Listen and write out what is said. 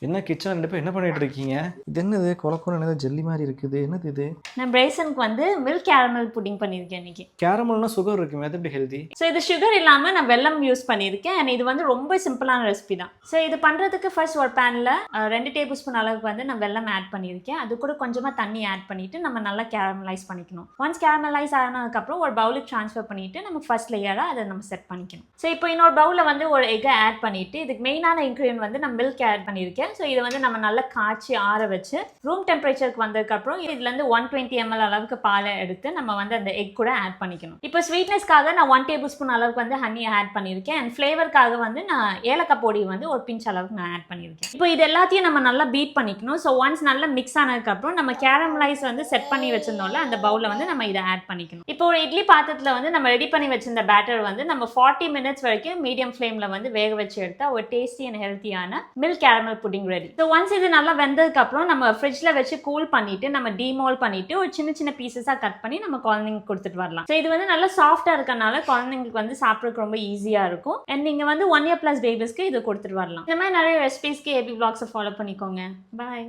என்ன கிச்சன் ரெண்டு பேரும் என்ன பண்ணிட்டு இருக்கீங்க? இது என்னது கொலக்கொல என்னது ஜெல்லி மாதிரி இருக்குது, என்னது இது? நான் பிரைசனுக்கு வந்து மில்க் கேரமல் புட்டிங் பண்ணியிருக்கேன் இன்னைக்கு. கேரமல்னா சுகர் இருக்குமே, அது எப்படி ஹெல்தி? ஸோ இது சுகர் இல்லாமல் நான் வெல்லம் யூஸ் பண்ணியிருக்கேன் அண்ட் இது வந்து ரொம்ப சிம்பிளான ரெசிபி தான். ஸோ இது பண்ணுறதுக்கு ஃபர்ஸ்ட் ஒரு பேனில் 2 டேபிள் ஸ்பூன் அளவுக்கு வந்து நான் வெல்லம் ஆட் பண்ணியிருக்கேன். அது கூட கொஞ்சமாக தண்ணி ஆட் பண்ணிவிட்டு நம்ம நல்லா கேரமலைஸ் பண்ணிக்கணும். ஒன்ஸ் கேரமலைஸ் ஆனதுக்கப்புறம் ஒரு பவுலுக்கு ட்ரான்ஸ்ஃபர் பண்ணிவிட்டு நம்ம ஃபர்ஸ்ட் லேயராக அதை நம்ம செட் பண்ணிக்கணும். ஸோ இப்போ இன்னொரு பவுலில் வந்து ஒரு எக்கை ஆட் பண்ணிவிட்டு இதுக்கு மெயினான இன்க்ரீடியன்ட் வந்து நான் மில்க் ஆட் பண்ணியிருக்கேன். ஸோ இதை வந்து நம்ம நல்லா காய்ச்சி ஆற வச்சு ரூம் டெம்பரேச்சருக்கு வந்ததுக்கப்புறம் இதுலேருந்து 120 ml அளவுக்கு பாலை எடுத்து நம்ம வந்து அந்த எக் கூட ஆட் பண்ணிக்கணும். இப்போ ஸ்வீட்னஸ்க்காக நான் 1 டேபிள் ஸ்பூன் அளவுக்கு வந்து ஹனி ஆட் பண்ணியிருக்கேன் அண்ட் ஃப்ளேவருக்காக வந்து நான் ஏலக்காய் பொடி வந்து ஒரு பிஞ்ச் அளவுக்கு நான் ஆட் பண்ணியிருக்கேன். இப்போ இது எல்லாத்தையும் நம்ம நல்லா பீட் பண்ணிக்கணும். ஸோ ஒன்ஸ் நல்லா மிக்ஸ் ஆனதுக்கப்புறம் நம்ம கேரமலைஸ் வந்து செட் பண்ணி வச்சிருந்தோம்ல அந்த பவுலில் வந்து நம்ம இதை ஆட் பண்ணிக்கணும். இப்போ ஒரு இட்லி பாத்திரத்தில் வந்து நம்ம ரெடி பண்ணி வச்சிருந்த பேட்டர் வந்து நம்ம 40 மினிட்ஸ் வரைக்கும் மீடியம் ஃப்ளேமில் வந்து வேக வச்சு எடுத்தா ஒரு டேஸ்டி அண்ட் ஹெல்த்தியான milk caramel pudding ready. So once இது நல்லா வெந்ததுக்கப்புறம் நம்ம ஃப்ரிட்ஜில் வச்சு கூல் பண்ணிட்டு நம்ம டீமோல் பண்ணிட்டு ஒரு சின்ன சின்ன பீசஸாக கட் பண்ணி நம்ம குழந்தைங்களுக்கு கொடுத்துட்டு வரலாம். ஸோ இது வந்து நல்லா சாஃப்டாக இருக்கனால குழந்தைங்களுக்கு வந்து சாப்பிட்றதுக்கு ரொம்ப ஈஸியாக இருக்கும் அண்ட் நீங்கள் வந்து 1 year+ பேபிஸ்க்கு இது கொடுத்துட்டு வரலாம். இந்த மாதிரி நிறைய ரெசிபிஸ்க்கு ஏபி vlogs ஃபாலோ பண்ணிக்கோங்க. பாய்.